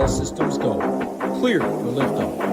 All systems go. Clear for liftoff.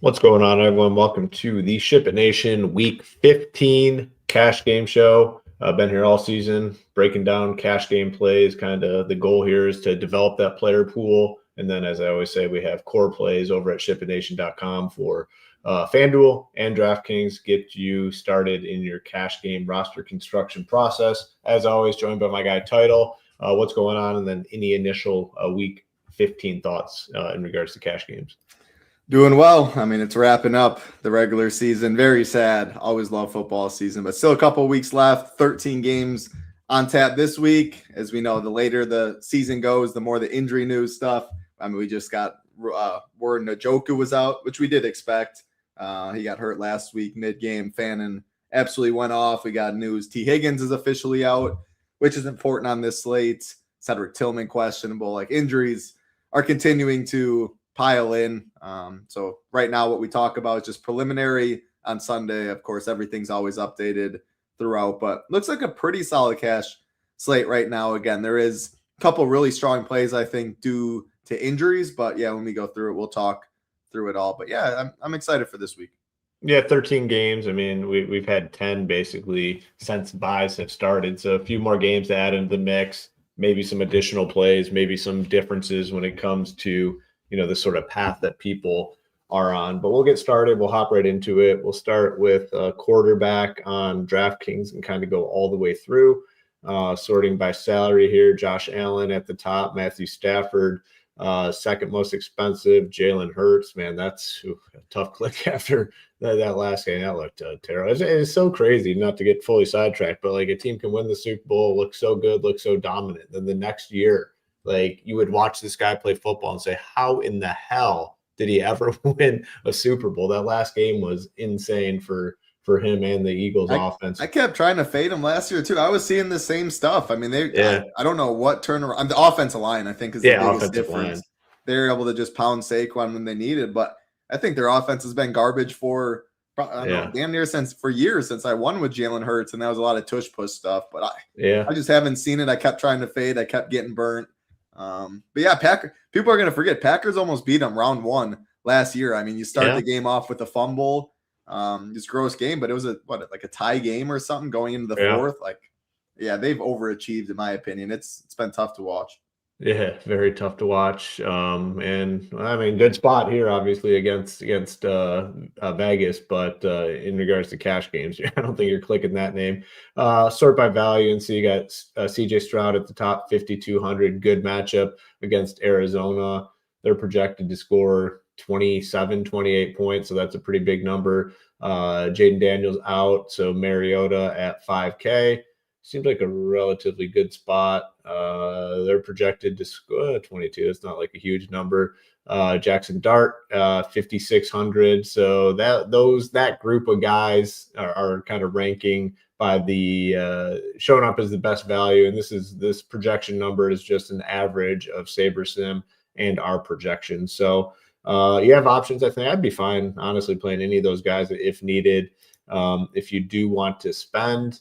What's going on, everyone? Welcome to the Ship It Nation Week 15 cash game show. I've been here all season breaking down cash game plays. Kind of the goal here is to develop that player pool. And then, as I always say, we have core plays over at shipitnation.com for FanDuel and DraftKings. Get you started in your cash game roster construction process. As always, joined by my guy, Title. What's going on? And then any initial Week 15 thoughts in regards to cash games. Doing well. I mean, it's wrapping up the regular season. Very sad. Always love football season, but still a couple of weeks left. 13 games on tap this week. As we know, the later the season goes, the more the injury news stuff. I mean, we just got word Njoku was out, which we did expect. He got hurt last week mid-game. Fannin absolutely went off. We got news T. Higgins is officially out, which is important on this slate. Cedric Tillman questionable. Like, injuries are continuing to pile in. So right now what we talk about is just preliminary on Sunday. Of course, everything's always updated throughout, but looks like a pretty solid cash slate right now. Again, there is a couple really strong plays, I think, due to injuries, but yeah, when we go through it, we'll talk through it all. But yeah, I'm excited for this week. Yeah, 13 games. I mean, we've had 10 basically since buys have started. So a few more games to add into the mix, maybe some additional plays, maybe some differences when it comes to the sort of path that people are on. But we'll get started. We'll hop right into it. We'll start with a quarterback on DraftKings and kind of go all the way through, sorting by salary here. Josh Allen at the top, Matthew Stafford, second most expensive, Jalen Hurts. Man, that's a tough click after that last game. That looked terrible. It's so crazy, not to get fully sidetracked, but like a team can win the Super Bowl, look so good, look so dominant. Then the next year, like, you would watch this guy play football and say, how in the hell did he ever win a Super Bowl? That last game was insane for him and the Eagles offense. I kept trying to fade him last year too. I was seeing the same stuff. I mean, I don't know what turnaround. The offensive line, I think, is the biggest difference. Line. They're able to just pound Saquon when they need it, but I think their offense has been garbage for damn near for years since I won with Jalen Hurts, and that was a lot of tush push stuff. But I just haven't seen it. I kept trying to fade. I kept getting burnt. But yeah, people are going to forget Packers almost beat them round 1 last year. I mean, you start the game off with a fumble, this gross game, but it was like a tie game or something going into the fourth. Like, yeah, they've overachieved in my opinion. It's been tough to watch. Yeah, very tough to watch. And I mean, good spot here, obviously, against Vegas, but in regards to cash games, I don't think you're clicking that name. Sort by value, and so you got CJ Stroud at the top, 5,200. Good matchup against Arizona. They're projected to score 27, 28 points, so that's a pretty big number. Jaden Daniels out, so Mariota at 5K. Seems like a relatively good spot. They're projected to score 22. It's not like a huge number. Jackson Dart, 5,600. So that group of guys are kind of ranking by the showing up as the best value. And this projection number is just an average of SaberSim and our projection. So you have options. I think I'd be fine, honestly, playing any of those guys if needed. If you do want to spend,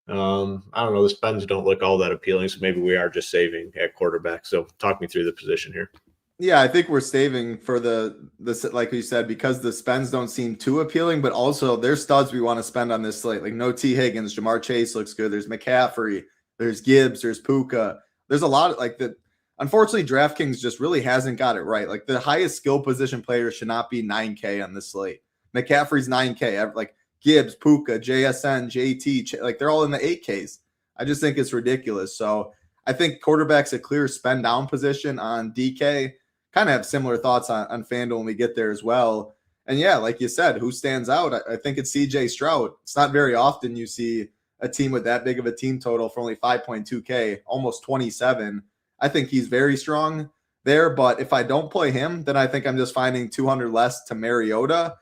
I don't know, the spends don't look all that appealing, so maybe we are just saving at quarterback. So talk me through the position here. Yeah, I think we're saving for the like you said, because the spends don't seem too appealing, but also there's studs we want to spend on this slate. Like no T. Higgins, Jamar Chase looks good. There's McCaffrey, there's Gibbs, there's Puka. There's a lot of like that. Unfortunately, DraftKings just really hasn't got it right. Like the highest skill position player should not be 9K on this slate. McCaffrey's 9K. Like Gibbs, Puka, JSN, JT, like they're all in the 8Ks. I just think it's ridiculous. So I think quarterback's a clear spend down position on DK. Kind of have similar thoughts on FanDuel when we get there as well. And yeah, like you said, who stands out? I think it's CJ Stroud. It's not very often you see a team with that big of a team total for only 5.2K, almost 27. I think he's very strong. there. But if I don't play him, then I think I'm just finding 200 less to Mariota.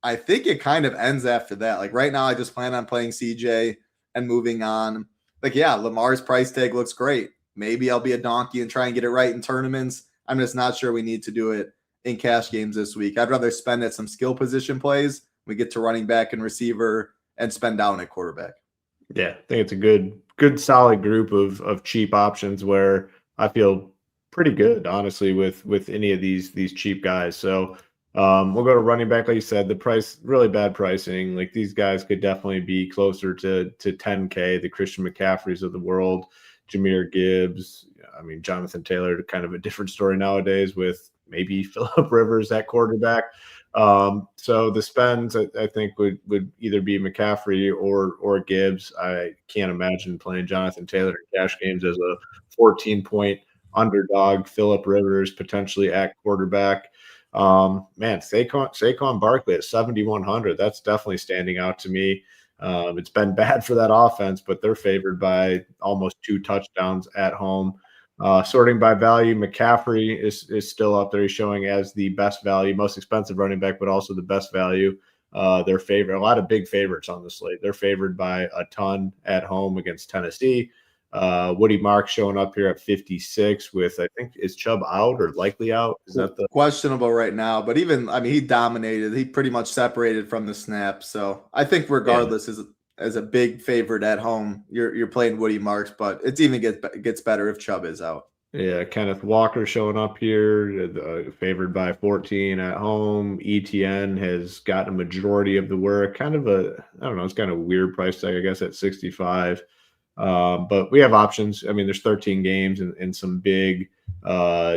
I think it kind of ends after that. Like right now, I just plan on playing CJ and moving on. Like, yeah, Lamar's price tag looks great. Maybe I'll be a donkey and try and get it right in tournaments. I'm just not sure we need to do it in cash games this week. I'd rather spend at some skill position plays. We get to running back and receiver and spend down at quarterback. Yeah, I think it's a good solid group of cheap options where I feel pretty good, honestly, with any of these cheap guys. So we'll go to running back. Like you said, the price, really bad pricing. Like these guys could definitely be closer to 10K, the Christian McCaffreys of the world, Jahmyr Gibbs. I mean, Jonathan Taylor, kind of a different story nowadays with maybe Phillip Rivers at quarterback. So the spends I think would either be McCaffrey or Gibbs. I can't imagine playing Jonathan Taylor in cash games as a 14-point underdog. Phillip Rivers potentially at quarterback. Man, Saquon Barkley at 7,100. That's definitely standing out to me. It's been bad for that offense, but they're favored by almost 2 touchdowns at home. Sorting by value, McCaffrey is still up there. He's showing as the best value, most expensive running back, but also the best value. They're favored. A lot of big favorites on the slate. They're favored by a ton at home against Tennessee. Woody Marks showing up here at 56 with, I think, is Chubb out or likely out? Is that the questionable right now? But even, I mean, he dominated. He pretty much separated from the snap. So I think regardless, as a big favorite at home, you're playing Woody Marks, but it's even gets better if Chubb is out. Yeah, Kenneth Walker showing up here, favored by 14 at home. ETN has gotten a majority of the work. Kind of it's kind of a weird price tag, I guess, at 65. But we have options. I mean, there's 13 games and some big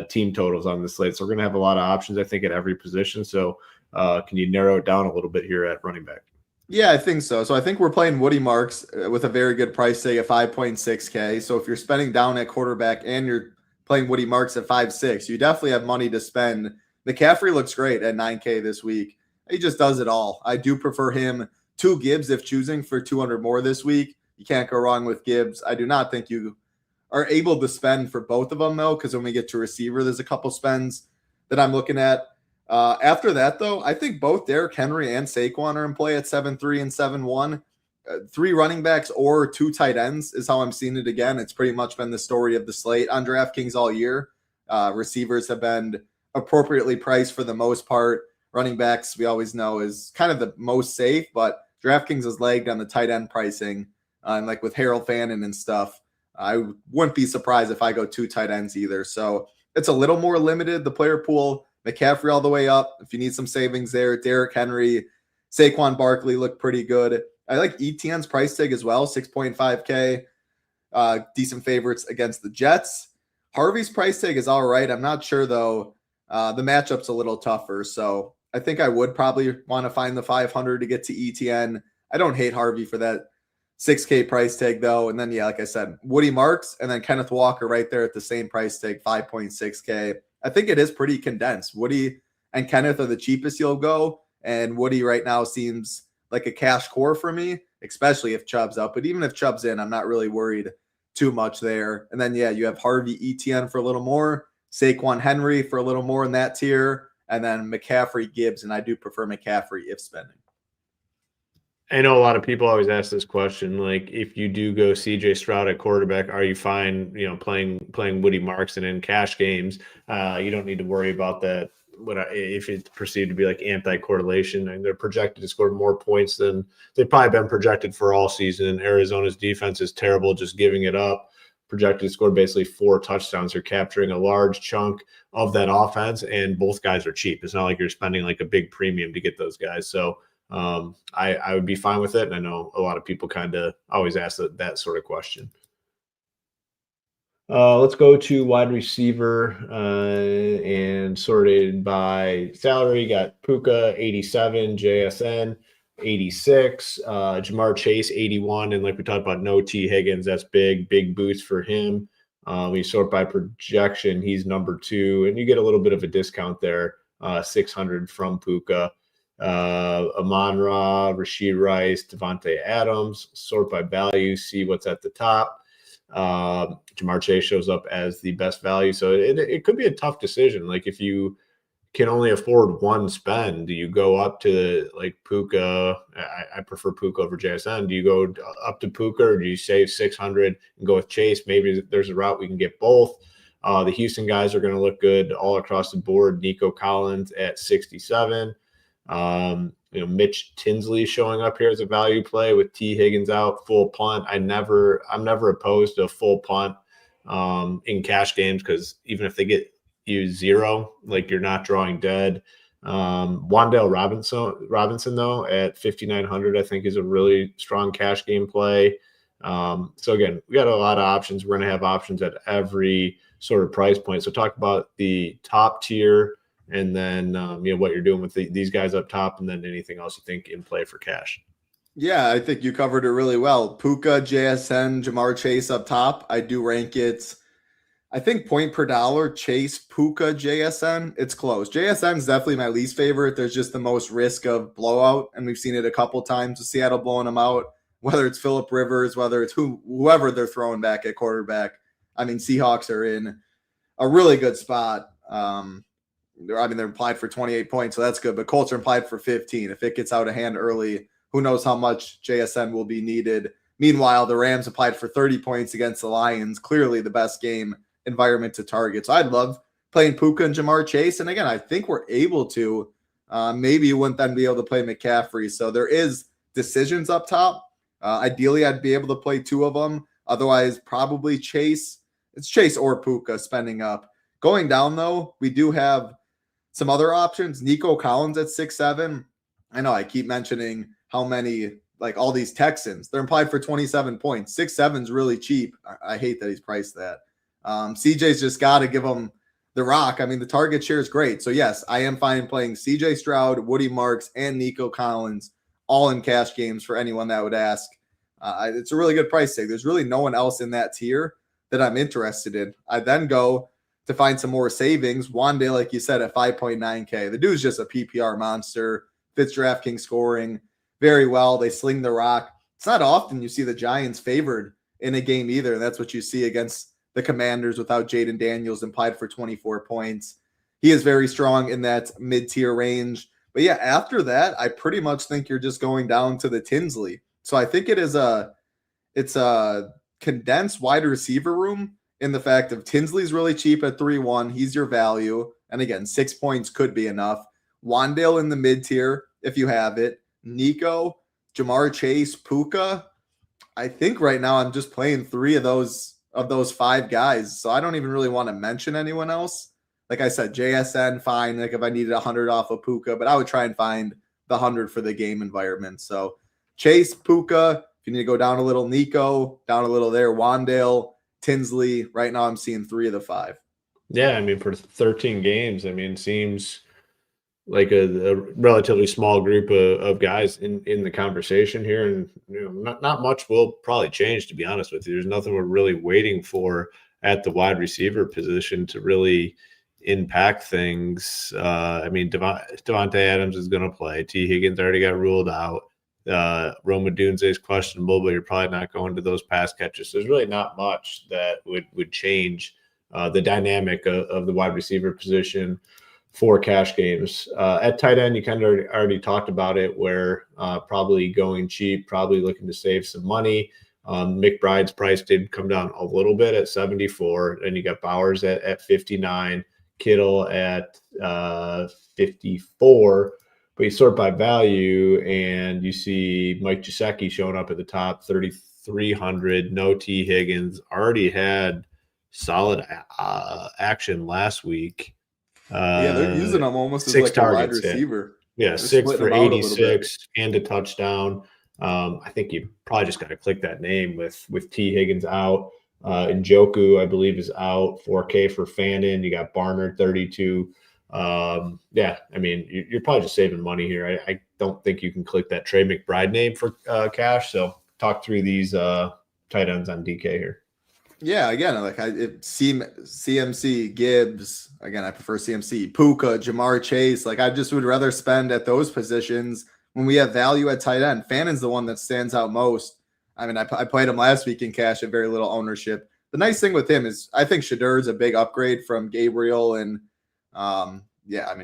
team totals on the slate. So we're going to have a lot of options, I think, at every position. So can you narrow it down a little bit here at running back? Yeah, I think so. So I think we're playing Woody Marks with a very good price tag at 5.6K. So if you're spending down at quarterback and you're playing Woody Marks at 5.6, you definitely have money to spend. McCaffrey looks great at 9K this week. He just does it all. I do prefer him to Gibbs if choosing for 200 more this week. You can't go wrong with Gibbs. I do not think you are able to spend for both of them, though, because when we get to receiver, there's a couple spends that I'm looking at. After that, though, I think both Derrick Henry and Saquon are in play at 7.3 and 7.1. 3 running backs or 2 tight ends is how I'm seeing it again. It's pretty much been the story of the slate on DraftKings all year. Receivers have been appropriately priced for the most part. Running backs, we always know, is kind of the most safe, but DraftKings has lagged on the tight end pricing. And like with Harold Fannin and stuff, I wouldn't be surprised if I go 2 tight ends either. So it's a little more limited. The player pool, McCaffrey all the way up. If you need some savings there, Derrick Henry, Saquon Barkley look pretty good. I like ETN's price tag as well, 6.5K. Decent favorites against the Jets. Harvey's price tag is all right. I'm not sure, though. The matchup's a little tougher. So I think I would probably want to find the 500 to get to ETN. I don't hate Harvey for that 6K price tag, though. And then, yeah, like I said, Woody Marks and then Kenneth Walker right there at the same price tag, 5.6K. I think it is pretty condensed. Woody and Kenneth are the cheapest you'll go. And Woody right now seems like a cash core for me, especially if Chubb's out. But even if Chubb's in, I'm not really worried too much there. And then, yeah, you have Harvey ETN for a little more, Saquon Henry for a little more in that tier, and then McCaffrey Gibbs. And I do prefer McCaffrey if spending. I know a lot of people always ask this question, like if you do go CJ Stroud at quarterback, are you fine, playing Woody Marks and in cash games? You don't need to worry about that. If it's perceived to be like anti-correlation, and they're projected to score more points than they've probably been projected for all season. And Arizona's defense is terrible, just giving it up. Projected to score basically 4 touchdowns. They're capturing a large chunk of that offense, and both guys are cheap. It's not like you're spending like a big premium to get those guys. So I would be fine with it. And I know a lot of people kind of always ask that sort of question. Let's go to wide receiver and sorted by salary. Got Puka 87, JSN 86, Jamar Chase 81, and like we talked about, no T Higgins. That's big boost for him. We sort by projection, he's number 2, and you get a little bit of a discount there, 600 from Puka. Amon-Ra, Rashid Rice, Devontae Adams. Sort by value, see what's at the top. Jamar Chase shows up as the best value. So it could be a tough decision. Like if you can only afford one spend, do you go up to like Puka? I prefer Puka over JSN. Do you go up to Puka, or do you save 600 and go with Chase? Maybe there's a route we can get both. The Houston guys are going to look good all across the board. Nico Collins at 67. Mitch Tinsley showing up here as a value play with T. Higgins out, full punt. I'm never opposed to a full punt in cash games, because even if they get you 0, like you're not drawing dead. Wan'Dale Robinson though at 5,900, I think is a really strong cash game play. So again, we got a lot of options. We're going to have options at every sort of price point. So talk about the top tier, and then what you're doing with these guys up top, and then anything else you think in play for cash. Yeah, I think you covered it really well. Puka, JSN, Jamar Chase up top. I do rank it, I think, point per dollar, Chase, Puka, JSN. It's close. JSN is definitely my least favorite. There's just the most risk of blowout, and we've seen it a couple times with Seattle blowing them out, whether it's Phillip Rivers, whether it's whoever they're throwing back at quarterback. I mean, Seahawks are in a really good spot. They're implied for 28 points, so that's good. But Colts are implied for 15. If it gets out of hand early, who knows how much JSN will be needed. Meanwhile, the Rams applied for 30 points against the Lions. Clearly the best game environment to target. So I'd love playing Puka and Jamar Chase. And again, I think we're able to. Maybe you wouldn't then be able to play McCaffrey. So there is decisions up top. Ideally, I'd be able to play 2 of them. Otherwise, probably Chase. It's Chase or Puka spending up. Going down, though, we do have some other options. Nico Collins at 6'7". I know I keep mentioning how many, like all these Texans, they're implied for 27 points. 6'7" is really cheap. I hate that he's priced that. CJ's just got to give him the rock. I mean, the target share is great. So, yes, I am fine playing CJ Stroud, Woody Marks, and Nico Collins all in cash games for anyone that would ask. It's a really good price tag. There's really no one else in that tier that I'm interested in. I then go to find some more savings. Wan'Dale, like you said, at 5.9K. The dude's just a PPR monster. Fits DraftKings scoring very well. They sling the rock. It's not often you see the Giants favored in a game either. And that's what you see against the Commanders without Jaden Daniels, implied for 24 points. He is very strong in that mid-tier range. But yeah, after that, I pretty much think you're just going down to the Tinsley. So I think it's a condensed wide receiver room in the fact of Tinsley's really cheap at 3-1. He's your value. And again, 6 points could be enough. Wan'Dale in the mid-tier, if you have it. Nico, Jamar Chase, Puka. I think right now I'm just playing 3 of those 5 guys. So I don't even really want to mention anyone else. Like I said, JSN, fine. Like if I needed 100 off of Puka, but I would try and find the 100 for the game environment. So Chase, Puka, if you need to go down a little, Nico, down a little there, Wan'Dale, Tinsley. Right now I'm seeing 3 of the 5. Yeah, I mean, for 13 games, I mean, seems like a relatively small group of guys in the conversation here. And not much will probably change, to be honest with you. There's nothing we're really waiting for at the wide receiver position to really impact things. I mean, Devontae Adams is going to play. T. Higgins already got ruled out. Roma Dunze is questionable, but you're probably not going to those pass catches. So there's really not much that would change the dynamic of the wide receiver position for cash games. At tight end, you kind of already talked about it, where probably going cheap, probably looking to save some money. McBride's price did come down a little bit at 74, and you got Bowers at 59, Kittle at 54. But you sort by value, and you see Mike Gesicki showing up at the top, 3,300. No T. Higgins. Already had solid action last week. Yeah, they're using them almost as 6 like targets, a wide receiver. Yeah, 6 for 86 and a touchdown. I think you probably just got to click that name with T. Higgins out. Njoku, I believe, is out. 4K for Fannin. You got Barnard, 32. Yeah, I mean, you're probably just saving money here. I don't think you can click that Trey McBride name for cash. So talk through these tight ends on DK here. Yeah, again, like CMC, Gibbs. Again, I prefer CMC, Puka, Jamar Chase. Like I just would rather spend at those positions when we have value at tight end. Fannin's the one that stands out most. I mean, I played him last week in cash at very little ownership. The nice thing with him is I think Shedeur is a big upgrade from Gabriel and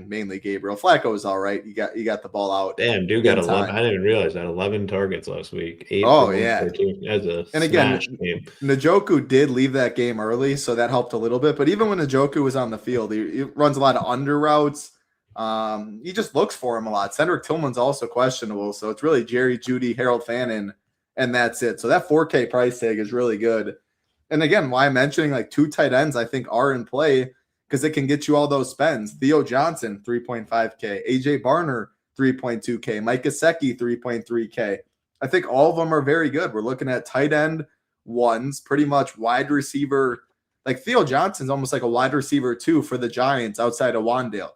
mainly Gabriel. Flacco is all right. You got the ball out. Damn, dude got 11. I didn't even realize that 11 targets last week. 8 Oh, for yeah. 114. As a and again, game. Njoku did leave that game early, so that helped a little bit. But even when Njoku was on the field, he runs a lot of under routes. He just looks for him a lot. Cedric Tillman's also questionable, so it's really Jerry Jeudy, Harold Fannin, and that's it. So that 4K price tag is really good. And again, why I'm mentioning like 2 tight ends I think are in play because it can get you all those spends. Theo Johnson, 3.5K. AJ Barner, 3.2K. Mike Gesicki, 3.3K. I think all of them are very good. We're looking at tight end ones, pretty much wide receiver. Like Theo Johnson's almost like a wide receiver 2 for the Giants outside of Wandale.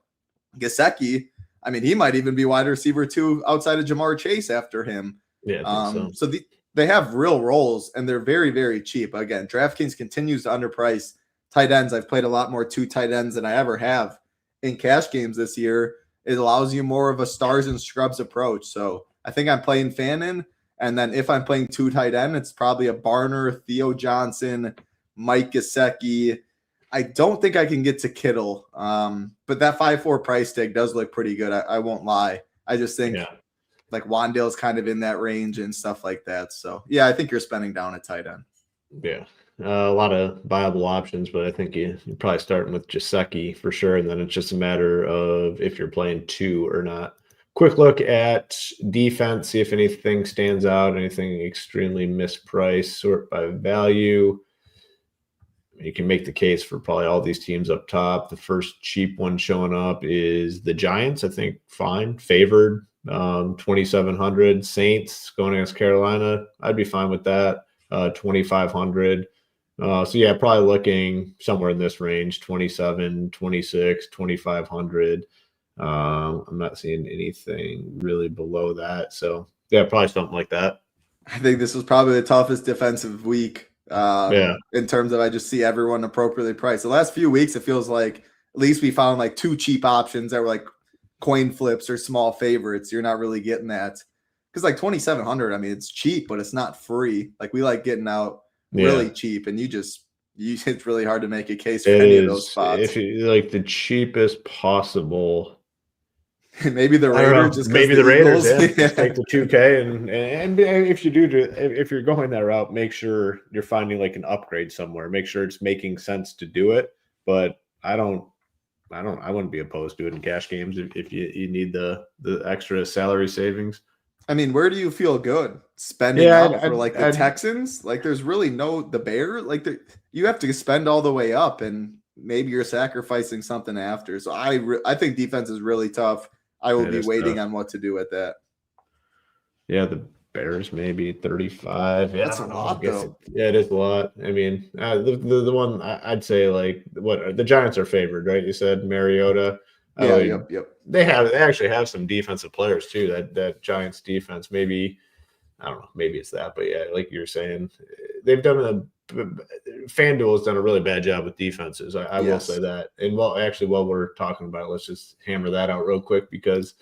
Gesicki, I mean, he might even be wide receiver 2 outside of Jamar Chase after him. Yeah, I think so. They have real roles, and they're very, very cheap. Again, DraftKings continues to underprice tight ends. I've played a lot more 2 tight ends than I ever have in cash games this year. It allows you more of a stars and scrubs approach. So I think I'm playing Fannin, and then if I'm playing 2 tight end, it's probably a Barner, Theo Johnson, Mike Gesicki. I don't think I can get to Kittle, but that 5.4 price tag does look pretty good. I won't lie. I just think like Wandale's kind of in that range and stuff like that. So, yeah, I think you're spending down at tight end. Yeah. A lot of viable options, but I think you're probably starting with Gesicki for sure, and then it's just a matter of if you're playing 2 or not. Quick look at defense, see if anything stands out, anything extremely mispriced, sort by value. You can make the case for probably all these teams up top. The first cheap one showing up is the Giants. I think fine, favored, 2,700. Saints going against Carolina. I'd be fine with that. 2,500. So yeah, probably looking somewhere in this range, 27, 26, 2,500. I'm not seeing anything really below that. So yeah, probably something like that. I think this was probably the toughest defensive week. In terms of I just see everyone appropriately priced. The last few weeks, it feels like at least we found like 2 cheap options that were like coin flips or small favorites. You're not really getting that because like 2,700. I mean, it's cheap, but it's not free. Like we like getting out really cheap, and it's really hard to make a case for any of those spots. If you like the cheapest possible. Maybe the Raiders. Maybe the Raiders. Yeah. Just take the 2K and if you if you're going that route, make sure you're finding like an upgrade somewhere. Make sure it's making sense to do it. But I wouldn't be opposed to it in cash games if you need the extra salary savings. I mean, where do you feel good spending out for like the Texans? Like, there's really the Bear. Like, you have to spend all the way up, and maybe you're sacrificing something after. So I think defense is really tough. I will be waiting on what to do with that. Yeah, the Bears maybe 35. Yeah, that's a lot, though. Yeah, it is a lot. I mean, the one I'd say like the Giants are favored, right? You said Mariota. Yeah, yep. They actually have some defensive players too. That Giants defense, maybe I don't know, maybe it's that, but yeah, like you're saying, FanDuel has done a really bad job with defenses. I will say that. And while we're talking about it, let's just hammer that out real quick because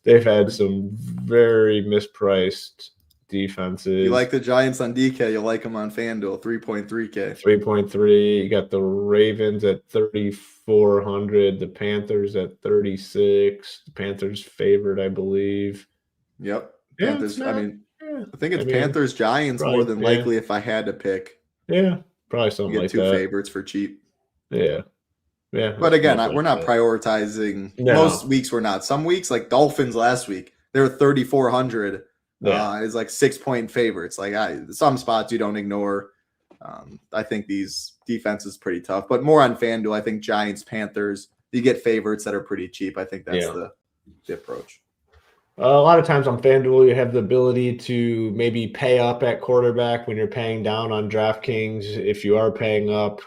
they've had some very mispriced defenses. You like the Giants on DK, you like them on FanDuel, 3.3K. 3.3. You got the Ravens at 3,400, the Panthers at 36. The Panthers favored, I believe. Yep. Panthers, I think it's Panthers Giants more than likely if I had to pick. Yeah, probably something like that. Get 2 favorites for cheap. Yeah. But again, we're not prioritizing. No. Most weeks we're not. Some weeks, like Dolphins last week, they were 3,400. It's like 6-point favorites. Like some spots you don't ignore. I think these defenses pretty tough, but more on FanDuel. I think Giants, Panthers, you get favorites that are pretty cheap. I think that's the approach. A lot of times on FanDuel, you have the ability to maybe pay up at quarterback when you're paying down on DraftKings. If you are paying up,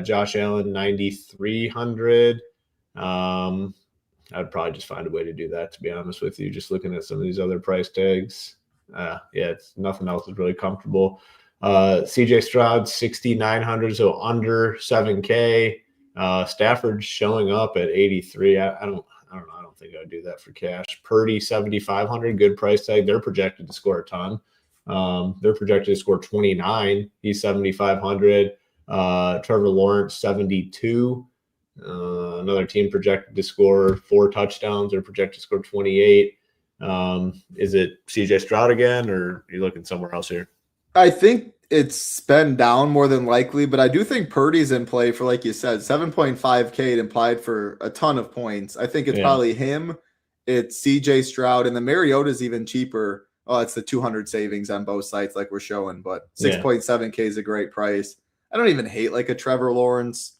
Josh Allen, 9,300. I'd probably just find a way to do that, to be honest with you. Just looking at some of these other price tags. It's nothing else is really comfortable. CJ Stroud, 6,900, so under 7K. Stafford showing up at 83. I don't know. I don't think I would do that for cash. Purdy, 7,500, good price tag. They're projected to score a ton. They're projected to score 29. He's 7,500. Trevor Lawrence, 72. Another team projected to score 4 touchdowns. They're projected to score 28. Is it CJ Stroud again, or are you looking somewhere else here? I think it's been down more than likely, but I do think Purdy's in play for, like you said, 7.5K. It implied for a ton of points. I think it's probably him. It's CJ Stroud, and the Mariota's even cheaper. Oh, it's the 200 savings on both sites like we're showing, but 6.7K is a great price. I don't even hate like a Trevor Lawrence.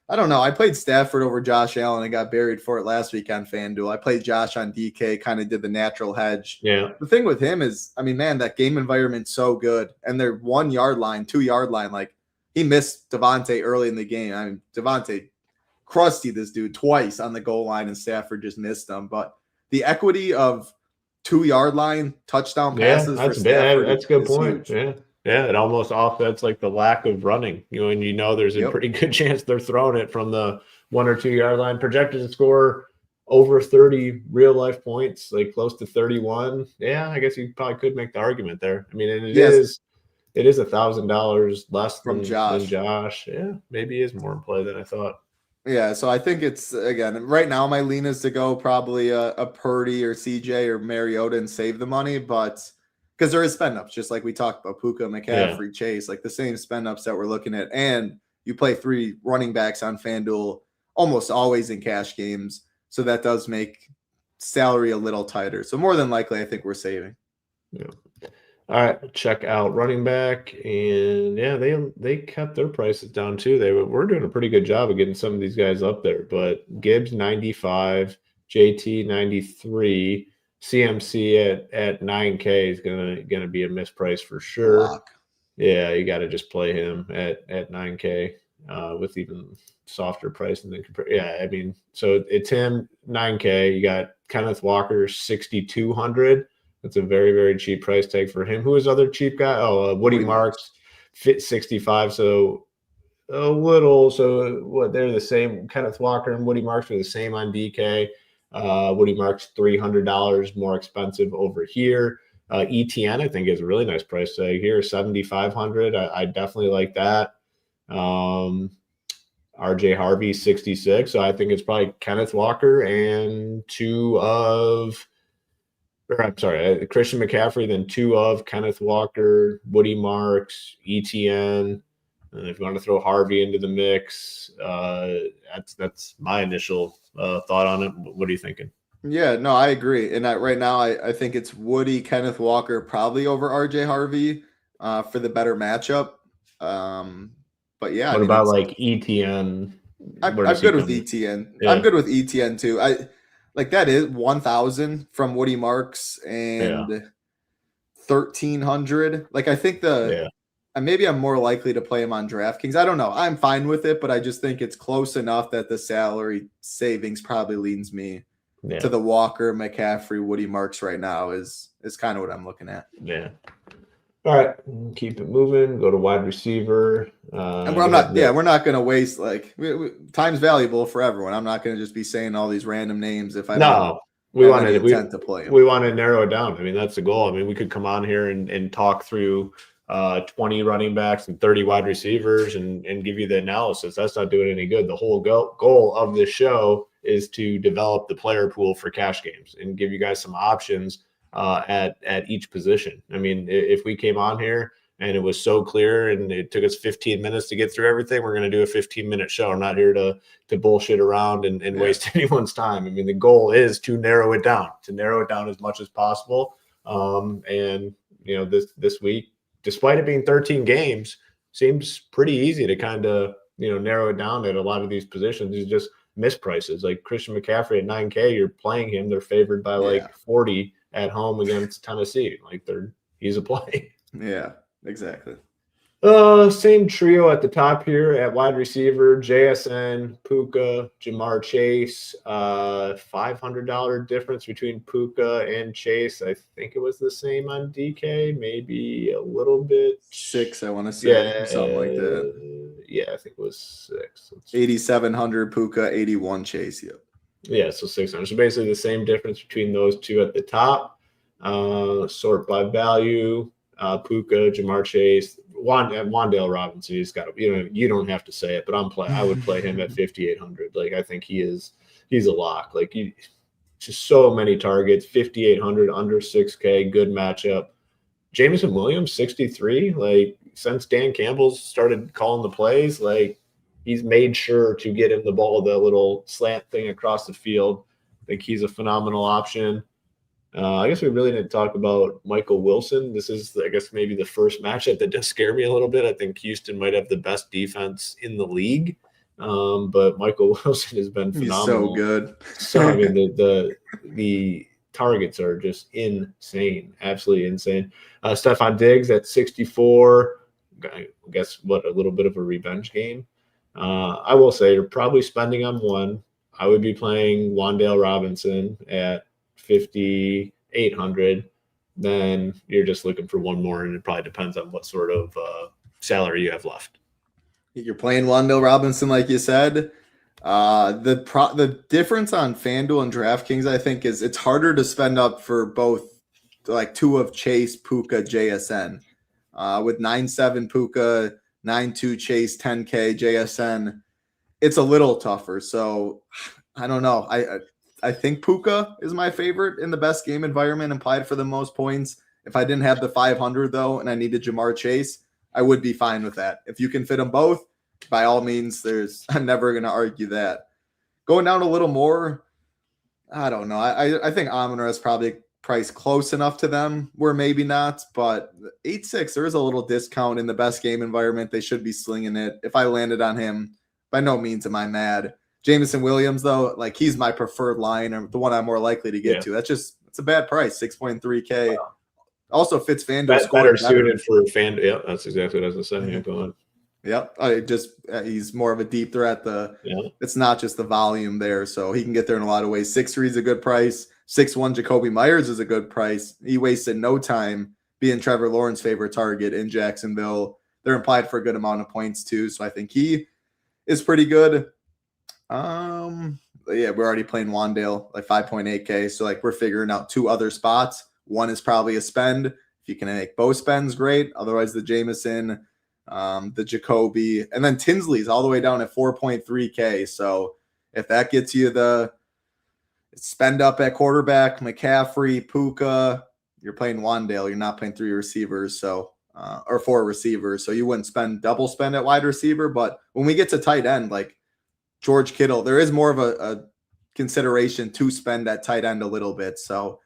I don't know. I played Stafford over Josh Allen and got buried for it last week on FanDuel. I played Josh on DK, kind of did the natural hedge. Yeah. The thing with him is, I mean, man, that game environment's so good. And their 1 yard line, 2 yard line, like he missed Devontae early in the game. I mean, Devontae crusty this dude twice on the goal line and Stafford just missed him. But the equity of 2 yard line touchdown passes for Stafford. That's a good point. Huge. Yeah, it almost offsets like the lack of running. And there's a pretty good chance they're throwing it from the 1 or 2 yard line. Projected to score over 30 real life points, like close to 31. Yeah, I guess you probably could make the argument there. I mean, it is $1,000 less from Josh. Yeah, maybe he is more in play than I thought. Yeah, so I think it's, again, right now my lean is to go probably a Purdy or CJ or Mariota and save the money, but because there is spend ups, just like we talked about Puka, McCaffrey, Chase, like the same spend ups that we're looking at. And you play 3 running backs on FanDuel almost always in cash games. So that does make salary a little tighter. So more than likely, I think we're saving. Yeah. All right, check out running back. And yeah, they kept their prices down too. We're doing a pretty good job of getting some of these guys up there. But Gibbs 95, JT 93. CMC at 9K is gonna be a misprice for sure. Lock. Yeah, you got to just play him at 9K with even softer pricing than yeah. I mean, so it's him 9K. You got Kenneth Walker 6,200. That's a very, very cheap price tag for him. Who is other cheap guy? Oh, Woody Marks fit 65. So a little. So what? They're the same. Kenneth Walker and Woody Marks are the same on DK. Woody Marks $300 more expensive over here. ETN I think is a really nice price tag here, 7,500. I definitely like that. RJ Harvey 66. So I think it's probably Kenneth Walker and Christian McCaffrey, then 2 of Kenneth Walker, Woody Marks, ETN. And if you want to throw Harvey into the mix, that's my initial thought on it. What are you thinking? Yeah, no, I agree. And right now, I think it's Woody, Kenneth Walker, probably over RJ Harvey for the better matchup. But yeah, what about like ETN? I'm good with ETN. Yeah. I'm good with ETN too. That is 1,000 from Woody Marks and 1,300. Like I think maybe I'm more likely to play him on DraftKings. I don't know. I'm fine with it, but I just think it's close enough that the salary savings probably leans me to the Walker, McCaffrey, Woody Marks right now is kind of what I'm looking at. Yeah. All right. Keep it moving. Go to wide receiver. And we're not going to waste time's valuable for everyone. I'm not going to just be saying all these random names if I don't have any intent to play them. We want to narrow it down. I mean, that's the goal. I mean, we could come on here and talk through 20 running backs and 30 wide receivers and give you the analysis. That's not doing any good. The whole goal of this show is to develop the player pool for cash games and give you guys some options at each position. I mean, if we came on here and it was so clear and it took us 15 minutes to get through everything, we're going to do a 15-minute show. I'm not here to bullshit around and waste anyone's time. I mean, the goal is to narrow it down as much as possible. And this week, despite it being 13 games, seems pretty easy to kind of, narrow it down at a lot of these positions. It's just misprices. Like Christian McCaffrey at 9K, you're playing him. They're favored by 40 at home against Tennessee. He's a play. Yeah, exactly. Same trio at the top here at wide receiver, JSN, Puka, Jamar Chase. $500 difference between Puka and Chase. I think it was the same on DK, maybe a little bit. 6, I want to say, something like that. Yeah, I think it was 6. 8,700 Puka, 81 Chase. Yep. Yeah, so 600. So basically the same difference between those two at the top. Sort by value. Puka, Jamar Chase, Wan'Dale Robinson. You just got to, you don't have to say it, but I would play him at 5,800. Like, I think he's a lock. Like, just so many targets, 5,800, under 6K, good matchup. Jameson Williams, 63. Like, since Dan Campbell's started calling the plays, like, he's made sure to get him the ball, the little slant thing across the field. I think he's a phenomenal option. I guess we really didn't talk about Michael Wilson. This is, I guess, maybe the first matchup that does scare me a little bit. I think Houston might have the best defense in the league, but Michael Wilson has been phenomenal. He's so good. So, I mean, the targets are just insane, absolutely insane. Stephon Diggs at 64. I guess a little bit of a revenge game. I will say you're probably spending on one. I would be playing Wan'Dale Robinson at 5,800. Then you're just looking for one more, and it probably depends on what sort of salary you have left. You're playing Wan'Dale Robinson, like you said. The difference on FanDuel and DraftKings, I think, is it's harder to spend up for both, like two of Chase, Puka, JSN. With 9.7 Puka, 9.2 Chase, 10K JSN, it's a little tougher. So I don't know. I think Puka is my favorite in the best game environment, implied for the most points. If I didn't have the 500 though, and I needed Jamar Chase, I would be fine with that. If you can fit them both, by all means, I'm never going to argue that. Going down a little more, I don't know. I think Amon-Ra is probably priced close enough to them where maybe not, but 8.6, there is a little discount in the best game environment. They should be slinging it. If I landed on him, by no means am I mad. Jameson Williams, though, like, he's my preferred line, or the one I'm more likely to get to. It's a bad price, 6.3K. Also fits FanDuel. Better suited for FanDuel. Yeah, that's exactly what I was going to say. Go on. Yep. He's more of a deep threat. It's not just the volume there, so he can get there in a lot of ways. 6.3 is a good price. 6.1 Jacoby Myers is a good price. He wasted no time being Trevor Lawrence's favorite target in Jacksonville. They're implied for a good amount of points too, so I think he is pretty good. We're already playing Wan'Dale, like 5.8K, so like we're figuring out two other spots. One is probably a spend. If you can make both spends, great. Otherwise, the Jameson, the Jacoby, and then Tinsley's all the way down at 4.3K. So if that gets you the spend up at quarterback, McCaffrey, Puka, you're playing Wan'Dale. You're not playing three receivers, so or four receivers. So you wouldn't double spend at wide receiver. But when we get to tight end, like George Kittle, there is more of a consideration to spend at tight end a little bit. So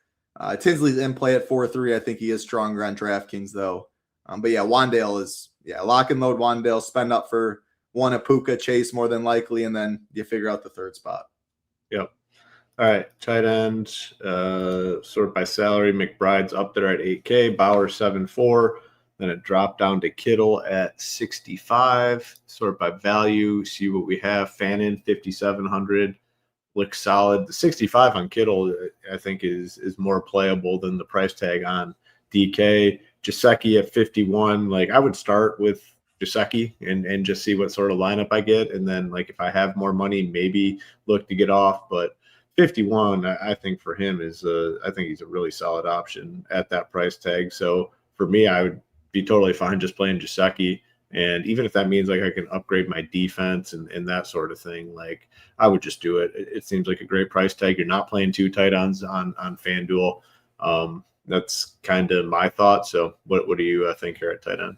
Tinsley's in play at 4.3. I think he is stronger on DraftKings though. But yeah, Wan'Dale is lock and load Wan'Dale. Spend up for one of Puka, Chase more than likely, and then you figure out the third spot. Yep. All right, tight end, sort by salary. McBride's up there at 8K, Bauer 7.4. Then it dropped down to Kittle at 65. Sort by value, see what we have. Fannin 5,700, looks solid. The 65 on Kittle, I think, is more playable than the price tag on DK. Gesicki at 51. Like, I would start with Gesicki and just see what sort of lineup I get, and then like if I have more money, maybe look to get off. But 51, I think for him is I think he's a really solid option at that price tag. So for me, I would be totally fine just playing Gesicki. And even if that means like I can upgrade my defense and that sort of thing, like I would just do it. It seems like a great price tag. You're not playing two tight ends on FanDuel. That's kind of my thought. So what do you think here at tight end?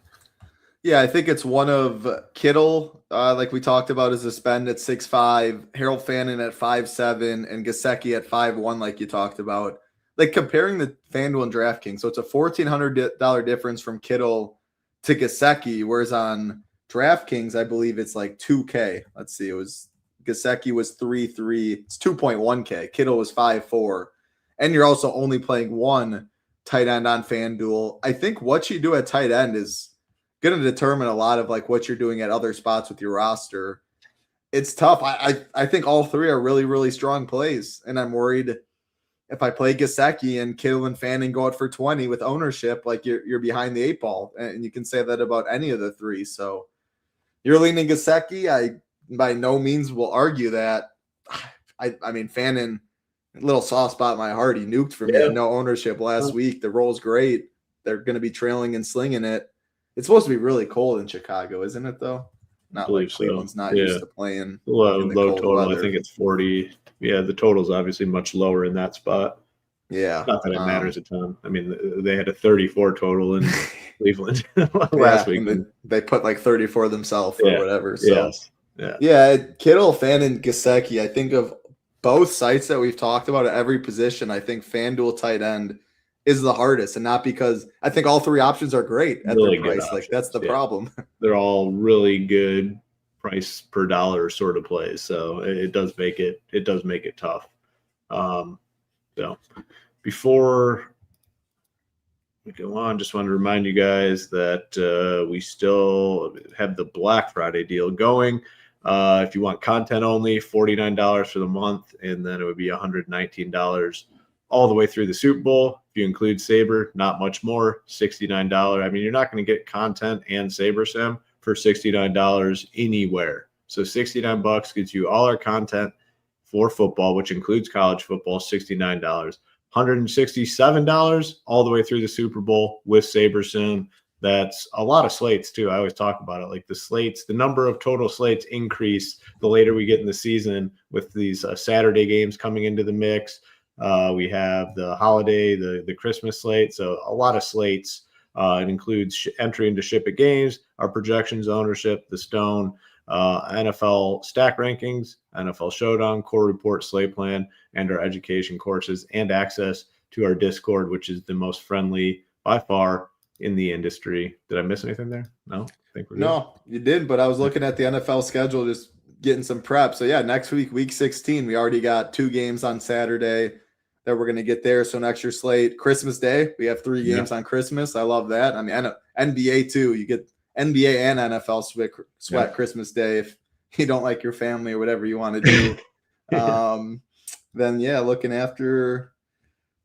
Yeah, I think it's one of Kittle, like we talked about, is a spend at 6.5, Harold Fannin at 5.7, and Gesicki at 5.1, like you talked about. Like comparing the FanDuel and DraftKings, so it's a $1,400 difference from Kittle to Gesicki, whereas on DraftKings, I believe it's like 2K. Let's see, Gesicki was 3.3, it's 2.1K. Kittle was 5.4, and you're also only playing one tight end on FanDuel. I think what you do at tight end is going to determine a lot of like what you're doing at other spots with your roster. It's tough. I think all three are really, really strong plays. And I'm worried if I play Gesicki and Kittle and Fanning go out for 20 with ownership, like you're behind the eight ball. And you can say that about any of the three. So you're leaning Gesicki. I by no means will argue that. I mean, Fannin, little soft spot in my heart. He nuked for me. No ownership last week. The roll's great. they're going to be trailing and slinging it. It's supposed to be really cold in Chicago, isn't it, though? Not like Cleveland's not used to playing low in the cold total. weather. I think it's 40. Yeah, the total's obviously much lower in that spot. Yeah. Not that it matters a ton. I mean, they had a 34 total in Cleveland last week. They put like 34 themselves or whatever. So Kittle, Fan, and Gesicki, I think of both sites that we've talked about at every position, I think FanDuel tight end is the hardest, and not because I think all three options are great at really their price. Options, like that's the problem. They're all really good price per dollar sort of plays, so it does make it tough. So before we go on, just want to remind you guys that we still have the Black Friday deal going. If you want content only, $49 for the month, and then it would be $119 all the way through the Super Bowl. If you include Sabre, not much more, $69. I mean, you're not going to get content and Sabre Sim for $69 anywhere. So $69 gets you all our content for football, which includes college football, $69. $167 all the way through the Super Bowl with Sabre Sim. That's a lot of slates too. I always talk about it. Like the slates, the number of total slates increase the later we get in the season with these Saturday games coming into the mix. We have the holiday, the Christmas slate. So a lot of slates. It includes entry into Ship It games, our projections, ownership, the Stone, NFL stack rankings, NFL Showdown, core report, slate plan, and our education courses, and access to our Discord, which is the most friendly by far in the industry. Did I miss anything there? No, I think we're good. No, you did, but I was looking at the NFL schedule, just getting some prep. So yeah, next week, week 16, we already got 2 games on Saturday that we're going to get there. So an extra slate. Christmas Day, we have 3 games on Christmas. I love that. I mean, NBA too. You get NBA and NFL sweat Christmas Day if you don't like your family or whatever you want to do. Then looking after,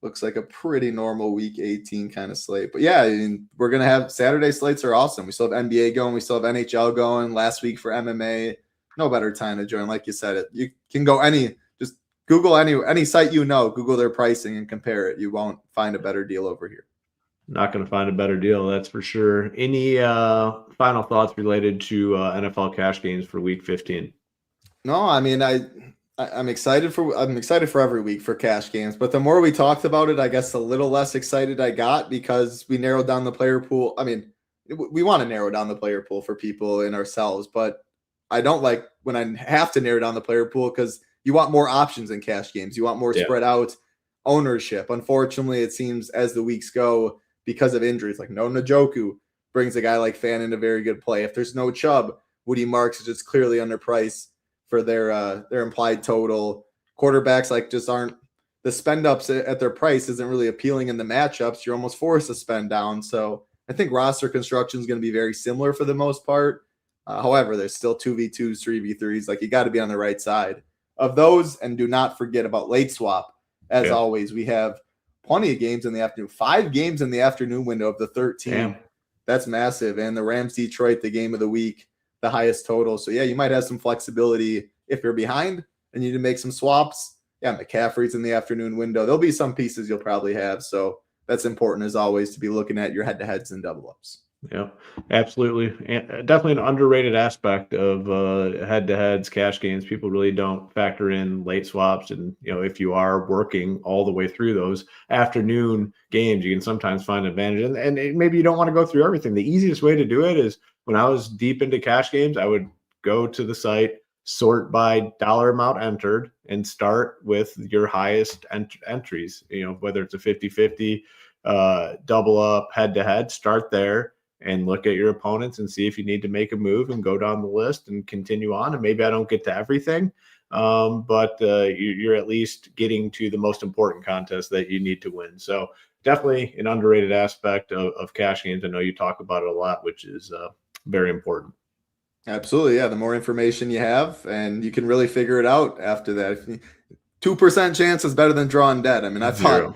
looks like a pretty normal week 18 kind of slate. But yeah, I mean, we're going to have Saturday slates are awesome. We still have NBA going. We still have NHL going. Last week for MMA. No better time to join. Like you said, you can go just Google any site Google their pricing and compare it. You won't find a better deal over here. Not going to find a better deal, that's for sure. Any final thoughts related to NFL cash games for week 15? No, I mean, I'm excited for every week for cash games, but the more we talked about it, I guess a little less excited I got because we narrowed down the player pool. I mean, we want to narrow down the player pool for people and ourselves, but I don't like when I have to narrow down the player pool because you want more options in cash games. You want more spread out ownership. Unfortunately, it seems as the weeks go, because of injuries, like no Njoku brings a guy like Fan into very good play. If there's no Chubb, Woody Marks is just clearly underpriced for their implied total. Quarterbacks like just aren't, the spend ups at their price isn't really appealing in the matchups. You're almost forced to spend down. So I think roster construction is going to be very similar for the most part. However, there's still 2v2s, 3v3s. Like you got to be on the right side of those. And do not forget about late swap. As always, we have plenty of games in the afternoon, 5 games in the afternoon window of the 13. Damn. That's massive. And the Rams Detroit, the game of the week, the highest total. So yeah, you might have some flexibility if you're behind and you need to make some swaps. Yeah, McCaffrey's in the afternoon window. There'll be some pieces you'll probably have. So that's important as always to be looking at your head-to-heads and double-ups. Yeah, absolutely. And definitely an underrated aspect of head-to-heads, cash games. People really don't factor in late swaps. And, if you are working all the way through those afternoon games, you can sometimes find an advantage. And maybe you don't want to go through everything. The easiest way to do it is when I was deep into cash games, I would go to the site, sort by dollar amount entered, and start with your highest entries, whether it's a 50-50, double up, head-to-head, start there. And look at your opponents and see if you need to make a move and go down the list and continue on. And maybe I don't get to everything, but you're at least getting to the most important contest that you need to win. So definitely an underrated aspect of cash games. I know you talk about it a lot, which is very important. Absolutely. Yeah. The more information you have, and you can really figure it out after that. 2% chance is better than drawing dead. I mean, I thought,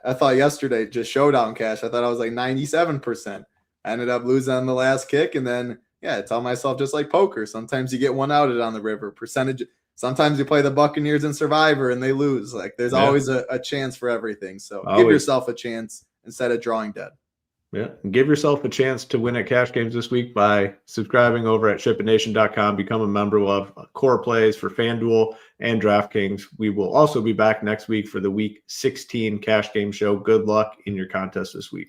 I thought yesterday, just showdown cash, I thought I was like 97%. I ended up losing on the last kick. And then, I tell myself just like poker. Sometimes you get one outed on the river percentage. Sometimes you play the Buccaneers in Survivor and they lose. Like there's always a chance for everything. So give yourself a chance instead of drawing dead. Yeah. Give yourself a chance to win at cash games this week by subscribing over at shippingnation.com. Become a member. We'll have core plays for FanDuel and DraftKings. We will also be back next week for the week 16 cash game show. Good luck in your contest this week.